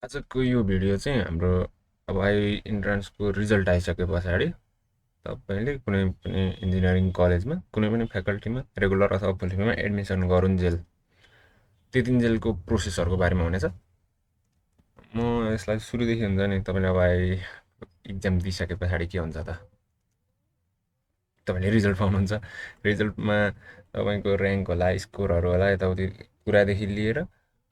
आजको यो भिडियो चाहिँ हाम्रो अब इन्ट्रान्सको रिजल्ट आइसके पछाडि तपाईँले कुनै पनि इन्जिनियरिङ कलेजमा कुनै पनि फ्याकल्टीमा रेगुलर अथवा फुल एडमिसन गरुन्जेल त्यतिन्जेलको प्रोसेसहरूको बारेमा हुनेछ। म यसलाई सुरुदेखि हुन्छ नि तपाईँले इक्जाम दिइसके पछाडि के हुन्छ त तपाईँले रिजल्ट पाउनुहुन्छ। रिजल्टमा तपाईँको ऱ्याङ्क होला, स्कोरहरू होला, यताउति कुरादेखि लिएर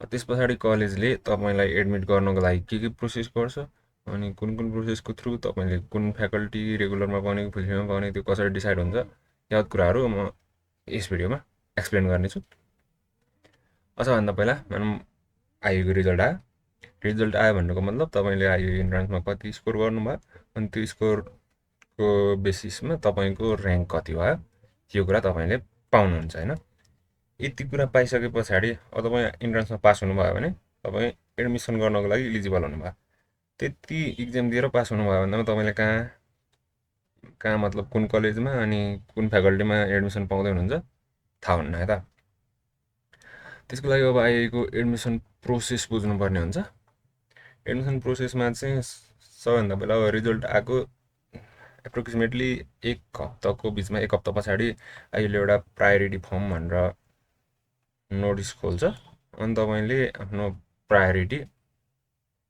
त्यस पछाडि कलेजले तपाईँलाई एडमिट गर्नको लागि के प्रोसेस गर्छ, अनि कुन कुन प्रोसेसको थ्रु तपाईँले कुन फ्याकल्टी रेगुलरमा पाउने कि फुल पाउने त्यो कसरी डिसाइड हुन्छ, यावत कुराहरू म यस भिडियोमा एक्सप्लेन गर्नेछु। सबभन्दा पहिला मानौँ आइयुको रिजल्ट आयो। रिजल्ट आयो भन्नुको मतलब तपाईँले आइयु इन्ट्रान्समा कति स्कोर गर्नुभयो, अनि त्यो स्कोरको बेसिसमा तपाईँको ऱ्याङ्क कति भयो त्यो कुरा तपाईँले पाउनुहुन्छ होइन। यति कुरा पाइसके पछाडि अब तपाईँ इन्ट्रान्समा पास हुनुभयो भने तपाईँ एडमिसन गर्नको लागि इलिजिबल हुनुभयो। त्यति इक्जाम दिएर पास हुनुभयो भन्दामा तपाईँले कहाँ कहाँ मतलब कुन कलेजमा अनि कुन फ्याकल्टीमा एडमिसन पाउँदै हुनुहुन्छ थाहा हुन्न है त। त्यसको लागि अब आइएको एडमिसन प्रोसेस बुझ्नुपर्ने हुन्छ। एडमिसन प्रोसेसमा चाहिँ सबभन्दा पहिला अब रिजल्ट आएको एप्रोक्सिमेटली एक हप्ताको बिचमा, एक हप्ता पछाडि अहिले एउटा प्रायोरिटी फर्म भनेर नोटिस खोल्छ, अनि तपाईँले आफ्नो प्रायोरिटी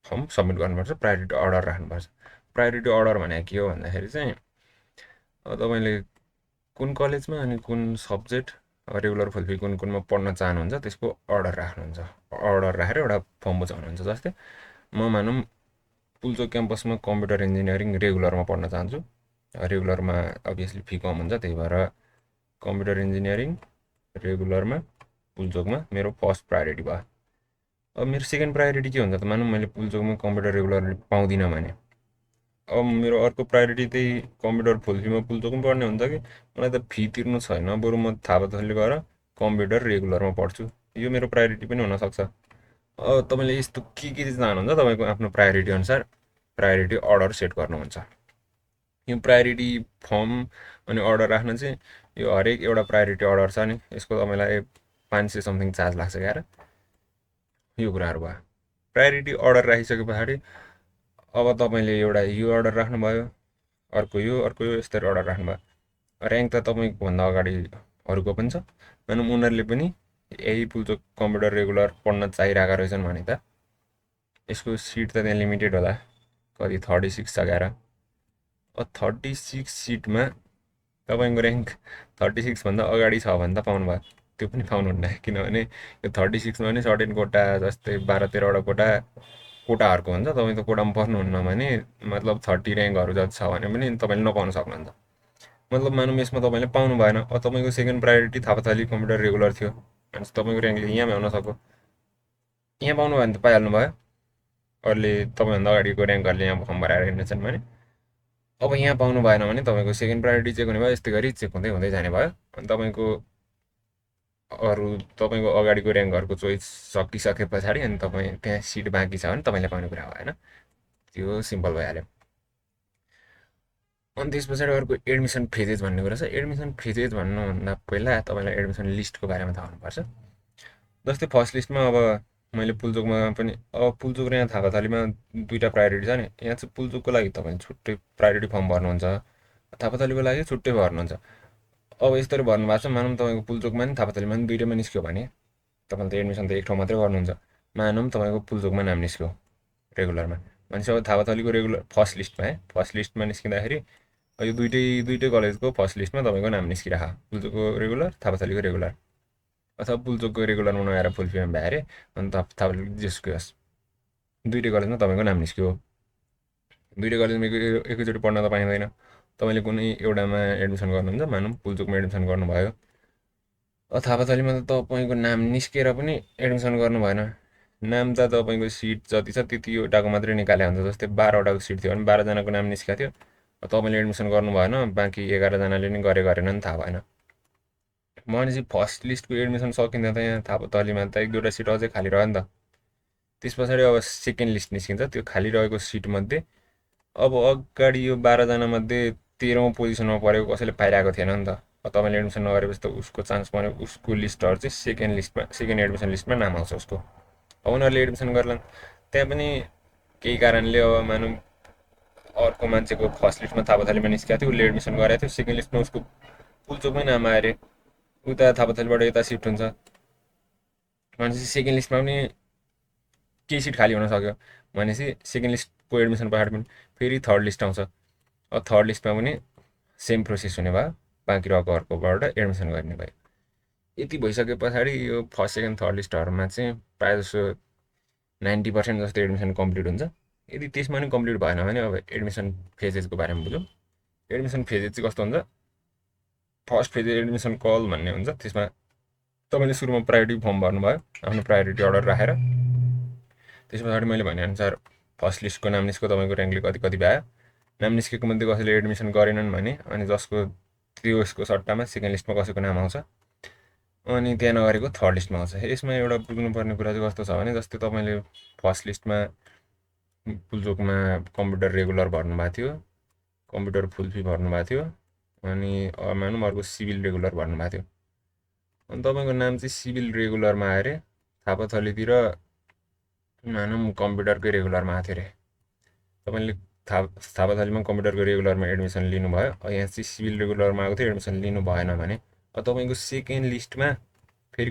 फर्म सब्मिट गर्नुपर्छ, प्रायोरिटी अर्डर राख्नुपर्छ। प्रायोरिटी अर्डर भनेको के हो भन्दाखेरि चाहिँ तपाईँले कुन कलेजमा अनि कुन सब्जेक्ट रेगुलर फुल कुन कुनमा पढ्न चाहनुहुन्छ त्यसको अर्डर राख्नुहुन्छ। अर्डर राखेर एउटा फर्म बुझाउनुहुन्छ। जस्तै म मानौँ पुल्चोक क्याम्पसमा कम्प्युटर इन्जिनियरिङ रेगुलरमा पढ्न चाहन्छु। रेगुलरमा अभियसली फी कम हुन्छ, त्यही भएर कम्प्युटर इन्जिनियरिङ रेगुलरमा पुल्चोकमा मेरो फर्स्ट प्रायोरिटी भयो। अब मेरो सेकेन्ड प्रायोरिटी के हुन्छ त, मानौँ मैले पुल्चोकमा कम्प्युटर रेगुलर पाउँदिनँ भने अब मेरो अर्को प्रायोरिटी त्यही कम्प्युटर फुल फीमा पुल्चोकमा पढ्ने हुन्छ कि मलाई त फी तिर्नु छैन, बरु म थापाथली गएर कम्प्युटर रेगुलरमा पढ्छु, यो मेरो प्रायोरिटी पनि हुनसक्छ। अब तपाईँले यस्तो के चाहनुहुन्छ तपाईँको आफ्नो प्रायोरिटी अनुसार प्रायोरिटी अर्डर सेट गर्नुहुन्छ। यो प्रायोरिटी फर्म अनि अर्डर राख्न चाहिँ यो हरेक एउटा प्रायोरिटी अर्डर छ नि, यसको तपाईँलाई 500 समथिङ चार्ज लाग्छ क्यार। यो कुराहरू भयो। प्रायोरिटी अर्डर राखिसके पछाडि अब तपाईँले एउटा यो अर्डर राख्नुभयो, अर्को यो यस्तरी अर्डर राख्नुभयो। ऱ्याङ्क त तपाईँको भन्दा अगाडि अरूको पनि छ, मानौँ उनीहरूले पनि यही पुल्चोक कम्प्युटर रेगुलर पढ्न चाहिरहेका रहेछन् भने त यसको सिट त त्यहाँ लिमिटेड होला, कति 36 छ क्यार। 36 सिटमा तपाईँको ऱ्याङ्क 36भन्दा अगाडि छ भने त पाउनुभयो, त्यो पनि पाउनुहुन्न, किनभने यो 36मा पनि सर्टेन कोटा जस्तै 12-13वटा कोटाहरूको हुन्छ। तपाईँ त कोटामा पर्नुहुन्न भने मतलब 30 ऱ्याङ्कहरू जति छ भने पनि तपाईँले नपाउन सक्नुहुन्छ। मतलब मानौँ यसमा तपाईँले पाउनु भएन, अब तपाईँको second priority Thapathali computer regular थियो भने तपाईँको ऱ्याङ्कले यहाँमा आउन सक्यो। यहाँ पाउनु भयो भने त पाइहाल्नु भयो, अरूले तपाईँभन्दा अगाडिको ऱ्याङ्कहरूले यहाँ फर्म भराएर हिँड्नेछन् भने। अब यहाँ पाउनु भएन भने तपाईँको सेकेन्ड प्रायोरिटी चेक हुने भयो, यस्तै गरी चेक हुँदै हुँदै जाने भयो। अनि तपाईँको अगाडिको ऱ्याङ्कहरूको चोइस सकिसके पछाडि अनि तपाईँ त्यहाँ सिट बाँकी छ भने तपाईँले पाउने कुरा भएन, त्यो सिम्पल भइहाल्यो। अनि त्यस पछाडि अर्को एडमिसन फेजेस भन्ने कुरा छ। एडमिसन फेजेस भन्नुभन्दा पहिला तपाईँलाई एडमिसन लिस्टको बारेमा थाहा हुनुपर्छ। जस्तै फर्स्ट लिस्टमा अब मैले पुल्चोकमा पनि, अब पुल्चोक र यहाँ थापाथलीमा दुईवटा प्रायोरिटी छ नि, यहाँ चाहिँ पुल्चोकको लागि तपाईँले छुट्टै प्रायोरिटी फर्म भर्नुहुन्छ, थापाथलीको लागि छुट्टै भर्नुहुन्छ। अब यसरी भन्नुभएको छ, मानौँ तपाईँको पुल्चोकमा नि थापाथलीमा नि दुइटैमा निस्क्यो भने तपाईँले त एडमिसन त एक ठाउँ मात्रै गर्नुहुन्छ। मानौँ तपाईँको पुल्चोकमा नाम निस्क्यो रेगुलरमा भनेपछि अब थापाथलीको रेगुलर फर्स्ट लिस्टमा निस्किँदाखेरि यो दुइटै कलेजको फर्स्ट लिस्टमा तपाईँको नाम निस्किरह, पुल्चोकको रेगुलर, थापाथलीको रेगुलर, अथवा पुल्चोकको रेगुलरमा नआएर फुल फीमा भ्याए अरे अनि थापाथली जेसुकै होस्, दुइटै कलेजमा तपाईँको नाम निस्क्यो। दुइटै कलेजमा एकैचोटि पढ्न त पाइँदैन। तपाईँले कुनै एउटामा एडमिसन गर्नुहुन्छ, मानौँ पुल्चोकमा एडमिसन गर्नुभयो, थापाथलीमा त तपाईँको नाम निस्केर पनि एडमिसन गर्नु भएन। नाम त तपाईँको सिट जति छ त्यतिवटाको मात्रै निकाले हुन्छ। जस्तै 12वटाको सिट थियो भने 12जनाको नाम निस्केको थियो, तपाईँले एडमिसन गर्नु भएन, बाँकी 11जनाले नि गरेन नि थाहा भएन भनेपछि फर्स्ट लिस्टको एडमिसन सकिँदा त यहाँ थापाथलीमा त एक दुईवटा सिट अझै खाली रह्यो नि त। त्यस पछाडि अब सेकेन्ड लिस्ट निस्किन्छ, त्यो खाली रहेको सिटमध्ये अब अगाडि यो 12जनामध्ये 13औँ पोजिसनमा परेको कसैले पाइरहेको थिएन नि त। तपाईँले एडमिसन नगरेपछि त उसको चान्स भन्यो उसको लिस्टहरू चाहिँ सेकेन्ड एडमिसन लिस्टमा नाम आउँछ उसको। अब उनीहरूले एडमिसन गर्लान्, त्यहाँ पनि केही कारणले अब मानौँ अर्को मान्छेको फर्स्ट लिस्टमा थापाथलीमा निस्केको थियो, उसले एडमिसन गराएको थियो, सेकेन्ड लिस्टमा उसको पुल्चोकमै नाम आयो अरे, उता थापाथलीबाट यता सिफ्ट हुन्छ भनेपछि सेकेन्ड लिस्टमा पनि केही सिट खाली हुन सक्यो भनेपछि सेकेन्ड लिस्टको एडमिसन पछाडि पनि फेरि थर्ड लिस्ट आउँछ। अब थर्ड लिस्टमा पनि सेम प्रोसेस हुने भयो, बाँकी रहेको अर्कोबाट एडमिसन गर्ने भयो। यति भइसके पछाडि यो फर्स्ट सेकेन्ड थर्ड लिस्टहरूमा चाहिँ प्रायः जसो 90% जस्तो एडमिसन कम्प्लिट हुन्छ। यदि त्यसमा पनि कम्प्लिट भएन भने अब एडमिसन फेजेसको बारेमा बुझौँ। एडमिसन फेजेस चाहिँ कस्तो हुन्छ, फर्स्ट फेज एडमिसन कल भन्ने हुन्छ। त्यसमा तपाईँले सुरुमा प्रायोरिटी फर्म भर्नुभयो आफ्नो प्रायोरिटी अर्डर राखेर, त्यस पछाडि मैले भनेअनुसार फर्स्ट लिस्टको नाम निस्क्यो, तपाईँको ऱ्याङ्कले कति कति भयो, नाम निस्केको मध्ये कसैले एडमिसन गरेनन् भने अनि जसको त्यसको सट्टामा सेकेन्ड लिस्टमा कसैको नाम आउँछ अनि त्यहाँ नगरेको थर्ड लिस्टमा आउँछ। यसमा एउटा बुझ्नुपर्ने कुरा चाहिँ कस्तो छ भने जस्तै तपाईँले फर्स्ट लिस्टमा पुल्चोकमा कम्प्युटर रेगुलर भर्नुभएको थियो, कम्प्युटर फुल फी भर्नुभएको थियो, अनि मानौँ अर्को सिभिल रेगुलर भर्नुभएको थियो। अनि तपाईँको नाम चाहिँ सिभिल रेगुलरमा आयो अरे, थापाथलीतिर मानौँ कम्प्युटरकै रेगुलरमा आएको थियो अरे। तपाईँले थापाथलीमा कम्प्युटरको रेगुलरमा एडमिसन लिनुभयो, यहाँ चाहिँ सिभिल रेगुलरमा आएको थियो एडमिसन लिनु भएन भने तपाईँको सेकेन्ड लिस्टमा फेरि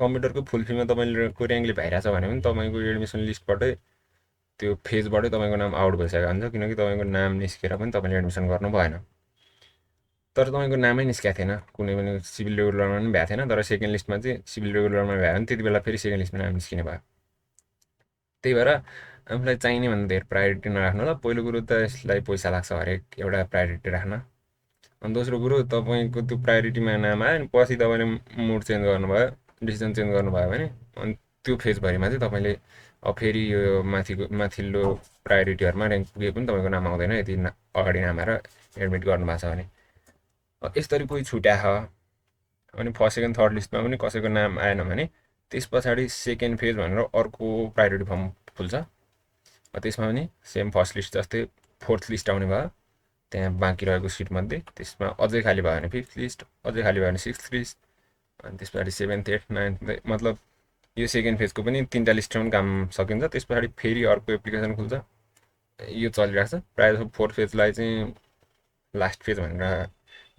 कम्प्युटरको फुल फीमा तपाईँको ऱ्याङ्कले भइरहेछ भने पनि तपाईँको एडमिसन लिस्टबाटै त्यो फेजबाटै तपाईँको नाम आउट भइसकेको हुन्छ, किनकि तपाईँको नाम निस्केर पनि तपाईँले एडमिसन गर्नु भएन। तर तपाईँको नामै निस्केको थिएन, कुनै पनि सिभिल रेगुलरमा पनि भएको थिएन, तर सेकेन्ड लिस्टमा चाहिँ सिभिल रेगुलरमा भयो भने त्यति बेला फेरि सेकेन्ड लिस्टमा नाम निस्किने भयो। त्यही भएर आफूलाई चाहिने भन्दा धेरै प्रायोरिटी नराख्नु ल। पहिलो कुरो त यसलाई पैसा लाग्छ हरेक एउटा प्रायोरिटी राख्न, अनि दोस्रो कुरो तपाईँको त्यो प्रायोरिटीमा नाम आयो अनि पछि तपाईँले मुड चेन्ज गर्नुभयो, डिसिजन चेन्ज गर्नुभयो भने अनि त्यो फेजभरिमा चाहिँ तपाईँले अब फेरि यो माथिल्लो प्रायोरिटीहरूमा ऱ्याङ्क पुगे पनि तपाईँको नाम आउँदैन यदि अगाडि नाम आएर एडमिट गर्नुभएको छ भने। यसरी कोही छुट्या छ अनि फर्स्ट सेकेन्ड थर्ड लिस्टमा पनि कसैको नाम आएन भने त्यस पछाडि सेकेन्ड फेज भनेर अर्को प्रायोरिटी फर्म खुल्छ। त्यसमा पनि सेम फर्स्ट लिस्ट जस्तै फोर्थ लिस्ट आउने भयो, त्यहाँ बाँकी रहेको सिटमध्ये त्यसमा अझै खाली भयो भने फिफ्थ लिस्ट, अझै खाली भयो भने सिक्स्थ लिस्ट, अनि त्यस पछाडि सेभेन्थ एट नाइन्थ, मतलब यो सेकेन्ड फेजको पनि 3टा लिस्टमा काम सकिन्छ। त्यस पछाडि फेरि अर्को एप्लिकेसन खुल्छ, यो चलिरहेको छ। प्रायः जसो फोर्थ फेजलाई चाहिँ लास्ट फेज भनेर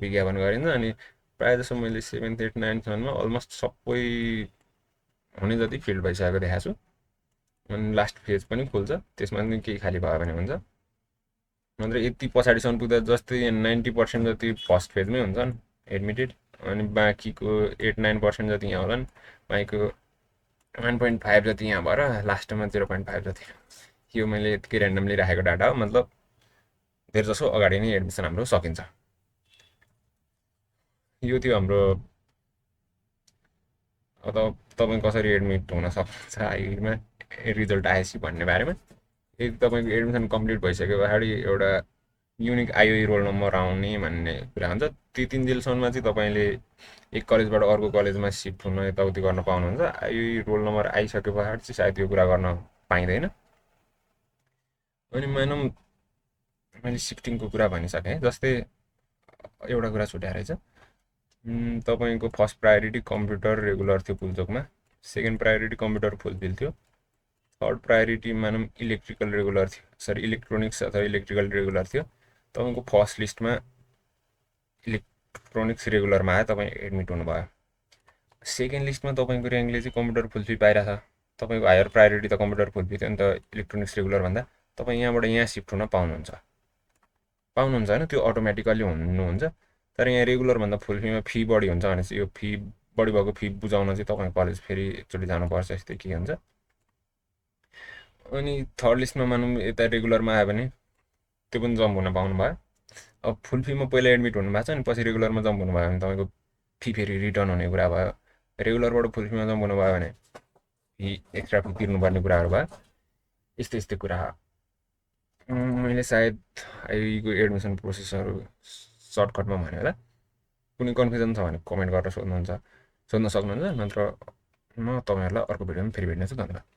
विज्ञापन गरिन्छ, अनि प्रायः जसो मैले सेभेन्थ एट नाइन्थसम्ममा अलमोस्ट सबै हुने जति फिल्ड भइसकेको देखाएको छु। अनि लास्ट फेज पनि खुल्छ, त्यसमा पनि केही खाली भयो भने हुन्छ। नत्र यति पछाडिसम्म पुग्दा जस्तै 90% जति फर्स्ट फेजमै हुन्छन् एडमिटेड, अनि बाँकीको 8-9% जति यहाँ होलान्, बाँकीको 1.5 जति यहाँ भएर लास्टमा 0.5 जति। यो मैले यतिकै ऱ्यान्डमली राखेको डाटा हो, मतलब धेरै जसो अगाडि नै एडमिसन हाम्रो सकिन्छ। यो थियो हाम्रो अब तपाईँ कसरी एडमिट हुन सक्छ आइमा रिजल्ट आएपछि भन्ने बारेमा। यदि तपाईँको एडमिसन कम्प्लिट भइसके पछाडि एउटा युनिक आइओई रोल नम्बर आउने भन्ने कुरा हुन्छ। ती 3 दिनसम्ममा चाहिँ तपाईँले एक कलेजबाट अर्को कलेजमा सिफ्ट हुन यताउति गर्न पाउनुहुन्छ। आइओई रोल नम्बर आइसके पछाडि चाहिँ सायद यो कुरा गर्न पाइँदैन। अनि मानौँ मैले सिफ्टिङको कुरा भनिसकेँ, जस्तै एउटा कुरा छुट्याएर रहेछ, तपाईँको फर्स्ट प्रायोरिटी कम्प्युटर रेगुलर थियो पुल्चोकमा, सेकेन्ड प्रायोरिटी कम्प्युटर फुलफिल थियो, थर्ड प्रायोरिटी मानौँ इलेक्ट्रिकल रेगुलर थियो, सरी इलेक्ट्रोनिक्स अथवा इलेक्ट्रिकल रेगुलर थियो। तपाईँको फर्स्ट लिस्टमा इलेक्ट्रोनिक्स रेगुलरमा आयो, तपाईँ एडमिट हुनुभयो। सेकेन्ड लिस्टमा तपाईँको ऱ्याङ्कले चाहिँ कम्प्युटर फुलफी पाइरहेको छ, तपाईँको हायर प्रायोरिटी त कम्प्युटर फुलफी थियो नि त इलेक्ट्रोनिक्स रेगुलर भन्दा, तपाईँ यहाँबाट यहाँ सिफ्ट हुन पाउनुहुन्छ होइन, त्यो अटोमेटिकल्ली हुनुहुन्छ। तर यहाँ रेगुलरभन्दा फुल फीमा फी बढी हुन्छ भने चाहिँ यो फी बढी भएको फी बुझाउन चाहिँ तपाईँ कलेज फेरि एकचोटि जानुपर्छ, यस्तै के हुन्छ। अनि थर्ड लिस्टमा मानौँ यता रेगुलरमा आयो भने त्यो पनि जम्प हुन पाउनु भयो। अब फुल फीमा पहिला एडमिट हुनुभएको छ अनि पछि रेगुलरमा जम्प हुनुभयो भने तपाईँको फी फेरि रिटर्न हुने कुरा भयो। रेगुलरबाट फुल फीमा जम्प हुनुभयो भने फी एक्स्ट्रा फी तिर्नुपर्ने कुराहरू भयो। यस्तै यस्तै कुरा मैले सायद आइको एडमिसन प्रोसेसहरू सर्टकटमा भन्यो होला। कुनै कन्फ्युजन छ भने कमेन्ट गरेर सोध्न सक्नुहुन्छ, नत्र म तपाईँहरूलाई अर्को भिडियोमा फेरि भेट्नेछु। धन्यवाद।